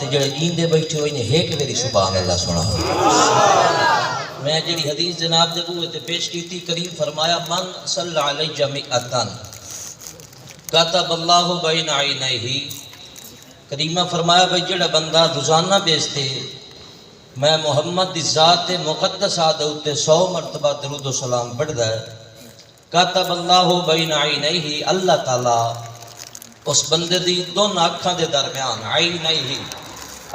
تے جڑے جیندے بیٹھے ہوئے ہیں ایک ویری سبحان اللہ سنا. میں جڑی حدیث جناب دے بوئے تے پیش کی تھی کریم فرمایا من صلی علیہ مئتن کتب اللہ بین عینیہ. کریمہ فرمایا بھئی جڑا بندہ روزانہ بیچتے میں محمد دی ذات مقدس آدھوتے 100 مرتبہ درود و سلام پڑھ ہے کتب اللہ بین عینیہ. اللہ تعالیٰ اس بندے دی دون آنکھاں دے درمیان عینیہ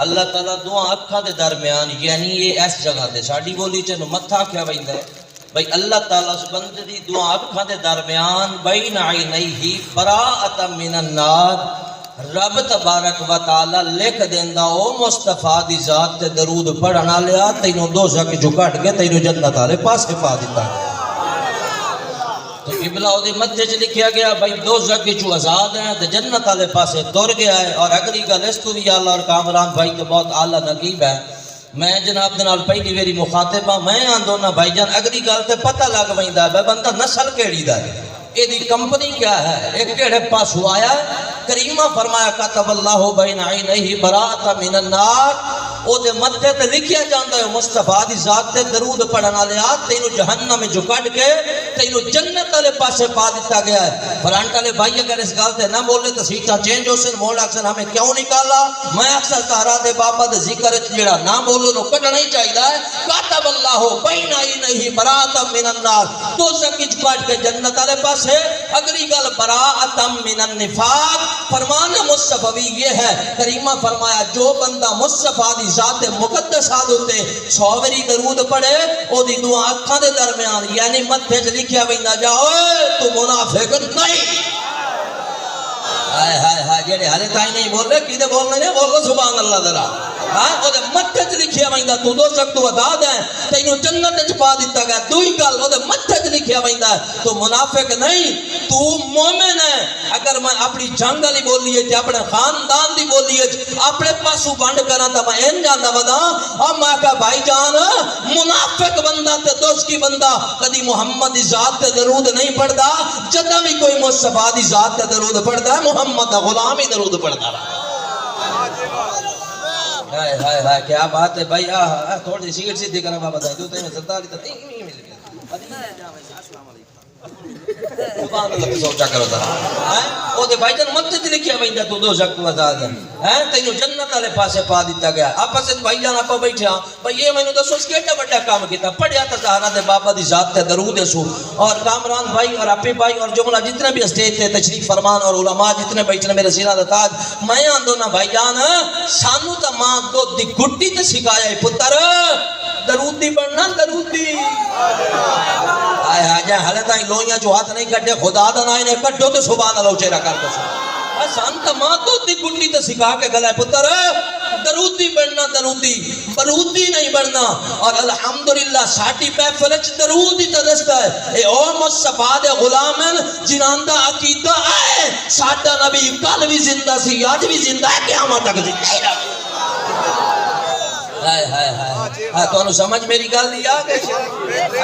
اللہ تعالیٰ دو آنکھاں دے درمیان یعنی یہ اس جگہ دے ساڑی بولی چنو متھا کیا بہندہ ہے بھئی اللہ تعالیٰ اس بندے دی دو آنکھاں دے درمیان بین عینیہ براءۃ من النار رب تبارک و تعالیٰ لکھ دیندہ او مصطفیٰ دی ذات تے درود پڑھنا لیا تینوں دوزہ کے جو کٹ کے تینوں جنت آلے پاس پا دیتا ہے. تو قبلہ او دی مدھے چ لکھیا گیا بھائی دوزہ کی جو آزاد ہیں تو جنت آلے پاسے دور گیا ہے. اور اگلی گل اس تو بھی اللہ اور کامران بھائی تو بہت اعلیٰ نقیب ہے. میں جناب دنال پہلی ویری مخاطبہ میں آندونا بھائی جان اگلی گل تے پتہ لگ ویندا ہے بندہ نسل کیڑی دا ہے اے دی کمپنی کیا ہے ایک کیڑے پاس ہوا ہے. کریمہ فرمایا کتب اللہ بین عینیہ براءۃ من النار. او دے مدھے تے لکھیا جاندا ہے مصطفیٰ دی ذات تے درود پڑھنا لیا تینوں جہنم میں جو کٹ کے تینوں جنت والے پاسے پا دیتا گیا ہے. فرانٹ والے بھائی اگر اس گل تے نہ بولے تو سیٹاں چینج ہو سن موڑ اکثر ہمیں کیوں نکالا. میں اکثر سہارا دے بابا دے ذکر جڑا نہ بولو نو کٹنا ہی چاہیے ہے. کتب اللہ بین عینیہ براءۃ من النار دوزخ وچ کٹ کے جنت والے پاسے. اگلی گل براءۃ من النفاق فرمان مصطفی یہ ہے. کریمہ فرمایا جو بندہ مصطفیٰ دی ذات مقدس آدھوتے 100 وری درود پڑھے او دی دو آنکھاں دے درمیان یعنی مدھے چ لکھیا ویندا جا اوے تو منافق نہیں. ہائے ہائے ہائے جڑے ہلے تائیں نہیں بول رہے کیدے بولنے نہیں بولو سبحان اللہ ذرا. ہاں او دے مدھے چ لکھیا ویندا تو دوزخ تو آزاد ہے تینوں جنت وچ پا دتا گیا. دوئی گل او دے مدھے چ لکھیا ویندا تو منافق نہیں تو مومن ہے. اگر میں اپنی جنگ والی بولی ہے اپنے خاندان دی بولی ہے اپنے پاسو بانڈ کرا تا میں ان جاندا ودا اور میں کہا بھائی جان منافق بندہ تے دوزخی بندہ کدی محمد دی ذات تے درود نہیں پڑھدا. جدوں بھی کوئی مصطفیٰ دی ذات تے درود پڑھدا ہے محمد دا غلام ہی درود پڑھدا رہا. ہائے ہائے ہائے کیا بات ہے بھائی. تھوڑی سیٹ سیدھی کرنا بابا دائی دوتے میں سلطانی تا نہیں مل گیا. سبحان اللہ کی سوچا کرو ذرا. او دے بھائی جان مدد لکھیا ویندا تو دوزخ تو آزاد ہے تینوں جنت والے پاسے پا دیتا گیا. آپس وچ بھائی جان آپا بیٹھے ہاں بھئی یہ مینوں دسو اس کیڑا بڑا کام کیتا پڑھیا تے سہارا دے بابا دی ذات تے درود سو. اور کامران بھائی اور اپی بھائی اور جملہ جتنے بھی اسٹیج تے تشریف فرمان اور علماء جتنے بیٹھے میرے سینہ دا تاج میں آندو نا بھائی جان سانو تا ماں دودھ دی گھٹی تے سکھایا ہے پتر درود دی پڑھنا درود دی. آئے آجا حالے تائیں لوئیاں جو ہاتھ نہیں کٹے خدا دا نائنے کٹو تو سبحان اللہ چہرہ کر دو. سانتا ماں دودھ دی گھٹی تے سکھا کے گلائے پتر درودی بڑھنا درودی برودی نہیں بڑھنا. اور الحمدللہ ساٹی پیفلچ درودی تدستا ہے. اے او مصطفیٰ دے غلام ہیں جنان دا عقیدہ آئے ساٹا نبی کل بھی زندہ سی آج بھی زندہ ہے قیامت تک زندہ ہے. ہائے ہائے ہائے تو انہوں سمجھ میری گل دی آگئے.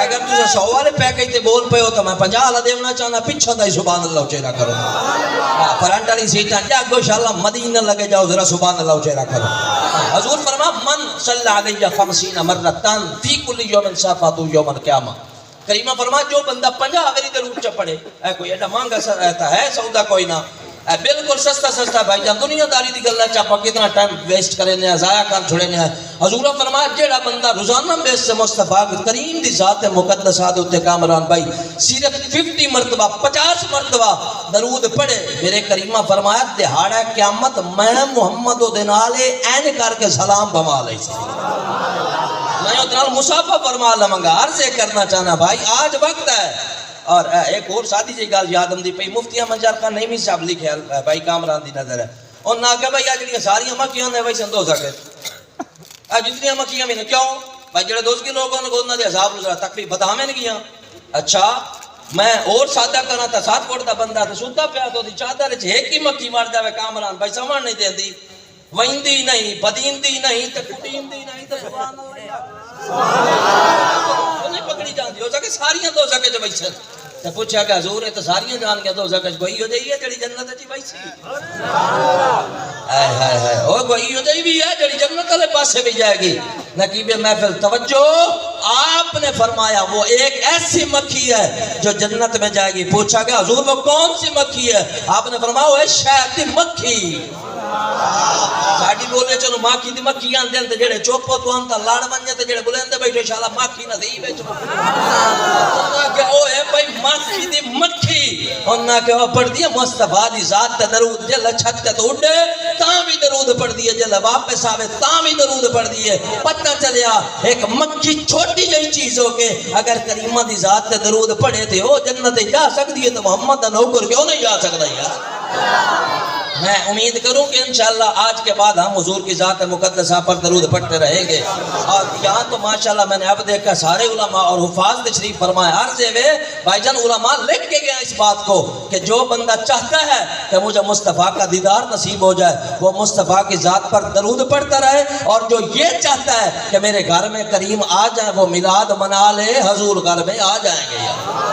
اگر تُسے 100 والے پیکے تے بول پہ ہو تو میں 50 والا دیونا چاہنا پچھا دائی سبحان اللہ چہرہ کرو. پرانٹالی سیٹان جاگو انشاءاللہ مدینہ لگے جاؤ ذرا سبحان اللہ چہرہ کرو. حضور فرما من صلی علیہ 50 مرتان فی کل یوم صافاتو یوم القیامہ. کریمہ فرما جو بندہ 50 وری درود چ پڑھے اے کوئی ایڈا مانگا رہتا ہے سودا کوئی نہ بالکل سستا سستا بھائی جان دنیا داری دی گل چاپا کتنا ٹائم ویسٹ کرے نے ضائع کر چھوڑے نے. حضور فرمایا جیڑا بندہ روزانہ بیس سے مصطفیٰ کریم دی ذات مقدس آدھے ہوتے کامران بھائی صرف 50 مرتبہ 50 مرتبہ درود پڑھے میرے کریمہ فرمایا دہاڑا قیامت میں محمد و دنالے این کر کے سلام بما لئی سے میں اتنال مصافہ فرما لمنگا. عرضے کرنا چاہنا بھائی آج وقت ہے. اور ایک اور سادی جی گال یادم دی پئی مفتی منجر کا نعیمی صاحب لکھے بھائی کامران دی نظر ہے اور نہ کہ بھائی آج ساری مکیاں نے ویسے دو سکے جتنی مکیاں میں نے کیوں بھائی جڑے دوست کے لوگوں نے گونا دے عذاب نظر تکلیف بتا میں نے کیا. اچھا میں اور سادہ کرنا تھا 7 فٹ دا بندہ تو سوتا پیا تو چادر چ ایک ہی مکی مار جاوے کامران بھائی سمجھ نہیں دیندی ویندی نہیں بدیندی نہیں تے کٹیندی نہیں تے سبحان اللہ نہیں پکڑی جاندی ہو سکے ساریاں دو سکے جو بیٹھے تو پوچھا کہ حضور یہ تو ساریاں جان گیا تو زکش کوئی ہو جائی ہے جڑی جنت اچھی بائی سی او کوئی ہو جائی بھی ہے جڑی جنت والے پاسے بھی جائے گی نقیب محفل توجہ آپ نے فرمایا وہ ایک ایسی مکھی ہے جو جنت میں جائے گی پوچھا کہ حضور وہ کون سی مکھی ہے آپ نے فرمایا وہ ہے شہد دی مکھی ساڑی بولے چلو ماکھی دی مکھی آندے ہیں جڑے چوپو تو آنتا لاڑ بنجے تے جڑے بلندے بیٹھے شالا ماکھی نہ دی بیچو انہاں کہ او ہے بھائی ماکھی دی مکھی انہاں کہ وہ پڑھ دیا مصطفیٰ دی ذات تے درود جل چھت تے تو اڑے تاں بھی درود پڑھ دیئے جل واپس آوے تاں بھی درود پڑھ دیئے پتہ چلیا ایک مکھی چھوٹی جئی چیز ہو کے اگر کریمہ دی ذات تے درود پڑھے تھے او جنت جا سکتی ہے تو محمد دا نوکر کیوں نہیں جا سکتا یار میں امید کروں کہ انشاءاللہ آج کے بعد ہم حضور کی ذات مقدسہ پر درود پڑھتے رہیں گے اور یہاں تو ماشاءاللہ میں نے اب دیکھا سارے علماء اور حفاظ تشریف فرمائے عرضے میں بھائی جان علماء لکھ کے گیا اس بات کو کہ جو بندہ چاہتا ہے کہ مجھے مصطفیٰ کا دیدار نصیب ہو جائے وہ مصطفیٰ کی ذات پر درود پڑھتا رہے اور جو یہ چاہتا ہے کہ میرے گھر میں کریم آ جائے وہ میلاد منا لے حضور گھر میں آ جائیں گے